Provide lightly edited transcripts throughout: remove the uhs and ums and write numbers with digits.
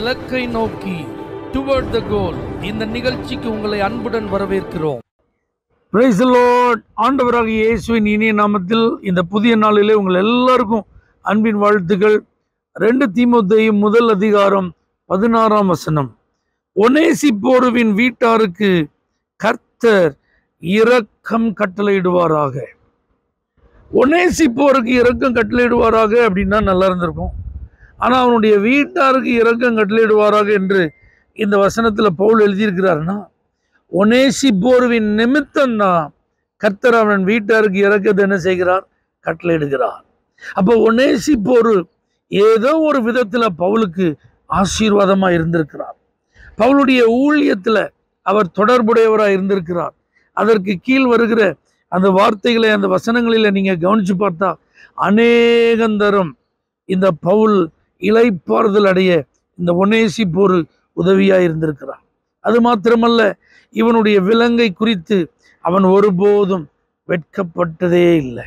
இலக்கை நோக்கி டுவர்ட் த கோல். இந்த நிகழ்ச்சிக்கு உங்களை அன்புடன் வரவேற்கிறோம். Praise the Lord. ஆண்டவராகிய இயேசுவின் இனிய நாமத்தில் இந்த புதிய நாளிலே உங்கள் எல்லாருக்கும் அன்பின் வாழ்த்துக்கள். 2 தீமோத்தேயு 1 அதிகாரம் 16ஆம் வசனம். ஒனேசிப்போருவின் வீட்டாருக்கு கர்த்தர் இரக்கம் கட்டளையிடுவாராக. ஒனேசிப்போருக்கு இரக்கம் கட்டளையிடுவாராக அப்படின்னா நல்லா இருந்திருக்கும். ஆனால் அவனுடைய வீட்டாருக்கு இரக்கம் கட்டளையிடுவாராக என்று இந்த வசனத்தில் பவுல் எழுதியிருக்கிறாருன்னா, ஒனேசிப்போருவின் நிமித்தம்தான் கர்த்தர் அவன் வீட்டாருக்கு இரக்கத்தை என்ன செய்கிறார்? கட்டளையிடுகிறார். அப்போ ஒனேசிப்போரு ஏதோ ஒரு விதத்தில் பவுலுக்கு ஆசீர்வாதமாக இருந்திருக்கிறார். பவுலுடைய ஊழியத்தில் அவர் தொடர்புடையவராக இருந்திருக்கிறார். அதற்கு கீழ் வருகிற அந்த வார்த்தைகளை, அந்த வசனங்களில் நீங்கள் கவனித்து பார்த்தா, அநேகந்தரம் இந்த பவுல் இளைப்பாறுதல் அடைய இந்த ஒனேசிப்போரு உதவியாக இருந்திருக்கிறார். அது மாத்திரமல்ல, இவனுடைய விலங்கை குறித்து அவன் ஒருபோதும் வெட்கப்பட்டதே இல்லை.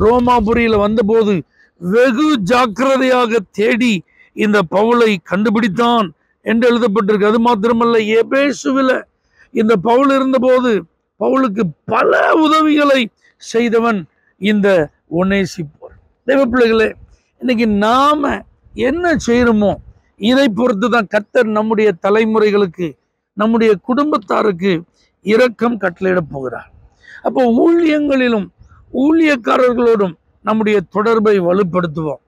ரோமாபுரியில் வந்தபோது வெகு ஜாக்கிரதையாக தேடி இந்த பவுலை கண்டுபிடித்தான் என்று எழுதப்பட்டிருக்கு. அது மாத்திரமல்ல, எபேசுவில் இந்த பவுல் இருந்தபோது பவுலுக்கு பல உதவிகளை செய்தவன் இந்த ஒனேசிப்போர். தெய்வ பிள்ளைகளே, இன்னைக்கு நாம என்ன செய்யறோமோ இதை பொறுத்து தான் கர்த்தர் நம்முடைய தலைமுறைகளுக்கு, நம்முடைய குடும்பத்தாருக்கு இரக்கம் கட்டளையிட போகிறார். அப்போ ஊழியங்களிலும் ஊழியக்காரர்களோடும் நம்முடைய தொடர்பை வலுப்படுத்துவோம்.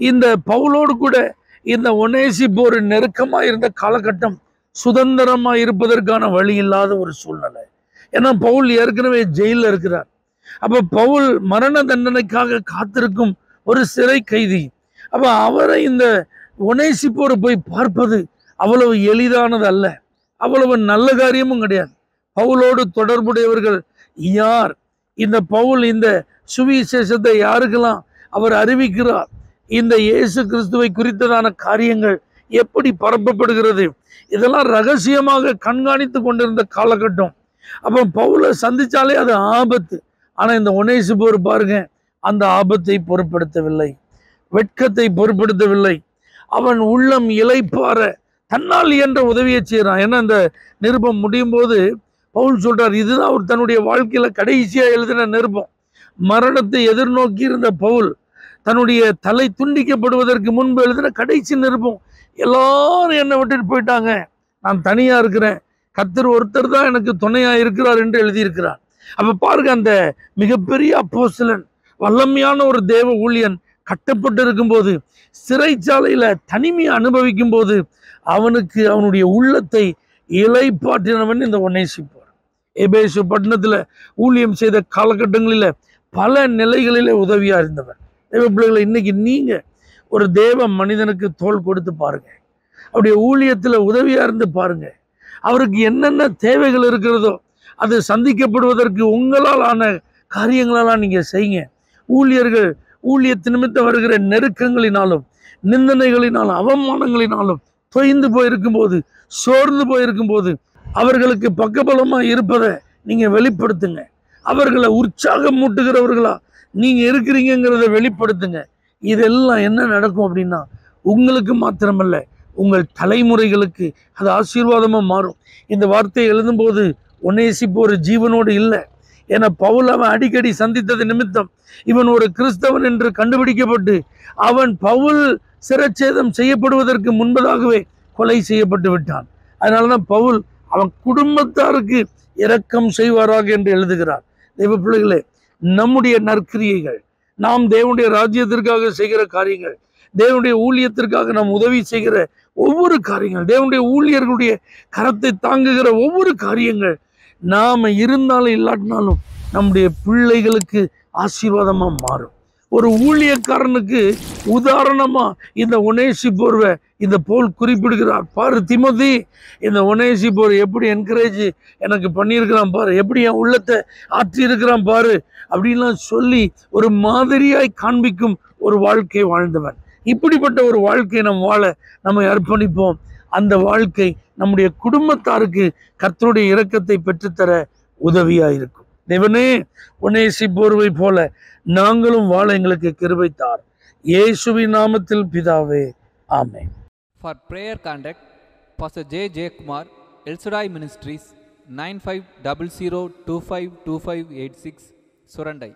இந்த பவுலோடு கூட இந்த ஒனேசிப்போர் நெருக்கமாக இருந்த காலகட்டம் சுதந்திரமாக இருப்பதற்கான வழி இல்லாத ஒரு சூழ்நிலை. ஏன்னா பவுல் ஏற்கனவே ஜெயிலில் இருக்கிறார். அப்போ பவுல் மரண தண்டனைக்காக காத்திருக்கும் ஒரு சிறை கைதி. அப்போ அவரை இந்த ஒனேசிப்போர் போய் பார்ப்பது அவ்வளவு எளிதானது அல்ல, அவ்வளவு நல்ல காரியமும் கிடையாது. பவுலோடு தொடர்புடையவர்கள் யார்? இந்த பவுல் இந்த சுவிசேஷத்தை யாருக்கெல்லாம் அவர் அறிவிக்கிறார்? இந்த இயேசு கிறிஸ்துவை குறித்ததான காரியங்கள் எப்படி பரப்பப்படுகிறது? இதெல்லாம் ரகசியமாக கண்காணித்து கொண்டிருந்த காலகட்டம். அப்போ பவுலை சந்திச்சாலே அது ஆபத்து. ஆனால் இந்த ஒனேசிப்போர் பாருங்க, அந்த ஆபத்தை பொருட்படுத்தவில்லை, வெட்கத்தை பொருட்படுத்தவில்லை. அவன் உள்ளம் இளைப்பாற தன்னால் என்ற உதவியை செய்கிறான். ஏன்னா இந்த நிருபம் முடியும் போது பவுல் சொல்றார், இதுதான் அவர் தன்னுடைய வாழ்க்கையில கடைசியா எழுதின நிருபம். மரணத்தை எதிர்நோக்கி இருந்த பவுல் தன்னுடைய தலை துண்டிக்கப்படுவதற்கு முன்பு எழுதின கடைசி நிருபம். எல்லாரும் என்னை விட்டுட்டு போயிட்டாங்க, நான் தனியா இருக்கிறேன், கர்த்தர் ஒருத்தர் தான் எனக்கு துணையா இருக்கிறார் என்று எழுதியிருக்கிறார். அப்ப பாருங்க, அந்த மிகப்பெரிய அப்போஸ்தலன், வல்லமையான ஒரு தேவ ஊழியன் கட்டப்பட்டு இருக்கும்போது, சிறைச்சாலையில தனிமையை அனுபவிக்கும் போது அவனுக்கு அவனுடைய உள்ளத்தை இளைப்பாற்றினவன் இந்த ஒனேசிப்போர். எபேசு பட்டணத்துல ஊழியம் செய்த காலகட்டங்களில பல நிலைகளிலே உதவியா இருந்தவன். தேவ பிள்ளைகளை, இன்னைக்கு நீங்க ஒரு தேவ மனிதனுக்கு தோள் கொடுத்து பாருங்க, அவருடைய ஊழியத்துல உதவியா இருந்து பாருங்க. அவருக்கு என்னென்ன தேவைகள் இருக்கிறதோ அது சந்திக்கப்படுவதற்கு உங்களால் ஆன காரியங்களெல்லாம் நீங்க செய்யுங்க. ஊழியர்கள் ஊழியத்து நிமித்தம் வருகிற நெருக்கங்களினாலும் நிந்தனைகளினாலும் அவமானங்களினாலும் தொய்ந்து போயிருக்கும் போது, சோர்ந்து போயிருக்கும் போது அவர்களுக்கு பக்கபலமா இருப்பதை நீங்க வெளிப்படுத்துங்க. அவர்களை உற்சாகம் மூட்டுகிறவர்களா நீங்க இருக்கிறீங்கிறத வெளிப்படுத்துங்க. இதெல்லாம் என்ன நடக்கும் அப்படின்னா, உங்களுக்கு மாத்திரமல்ல, உங்கள் தலைமுறைகளுக்கு அது ஆசீர்வாதமா மாறும். இந்த வார்த்தையை எழுதும்போது ஒனேசிப்போர் ஜீவனோடு இல்லை. என பவுல் அவன் அடிக்கடி சந்தித்தது நிமித்தம் இவன் ஒரு கிறிஸ்தவன் என்று கண்டுபிடிக்கப்பட்டு அவன் பவுல் சிரச்சேதம் செய்யப்படுவதற்கு முன்பதாகவே கொலை செய்யப்பட்டு விட்டான். அதனாலதான் பவுல் அவன் குடும்பத்தாருக்கு இரக்கம் செய்வாராக என்று எழுதுகிறார். தெய்வ பிள்ளைகளே, நம்முடைய நற்கிரியைகள், நாம் தேவனுடைய ராஜ்யத்திற்காக செய்கிற காரியங்கள், தேவனுடைய ஊழியத்திற்காக நாம் உதவி செய்கிற ஒவ்வொரு காரியங்கள், தேவனுடைய ஊழியர்களுடைய கரத்தை தாங்குகிற ஒவ்வொரு காரியங்கள், நாம இருந்தாலும் இல்லாட்டினாலும் நம்முடைய பிள்ளைகளுக்கு ஆசீர்வாதமா மாறும். ஒரு ஊழியக்காரனுக்கு உதாரணமா இந்த ஒனேசிப்போர்வை இந்த பவுல் குறிப்பிடுகிறார். பாரு தீமோத்தி, இந்த ஒனேசிப்போர் எப்படி என்கரேஜ் எனக்கு பண்ணியிருக்கிறான் பாரு, எப்படி என் உள்ளத்தை ஆற்றி இருக்கிறான் பாரு அப்படின்லாம் சொல்லி ஒரு மாதிரியாய் காண்பிக்கும் ஒரு வாழ்க்கை வாழ்ந்தவன். இப்படிப்பட்ட ஒரு வாழ்க்கையை நம்ம வாழ நம்மை அர்ப்பணிப்போம். அந்த வாழ்க்கை நம்முடைய குடும்பத்தாருக்கு கர்த்தருடைய இரக்கத்தை பெற்றுத்தர உதவியா இருக்கும். தேவனே, ஒனேசிப்போர்வை போல நாங்களும் வாழ எங்களுக்கு கிருபை தார். இயேசுவின் நாமத்தில் பிதாவே, ஆமென். For prayer contact, Pastor J. J. Kumar, El Shaddai Ministries, 9500252586, Surandai.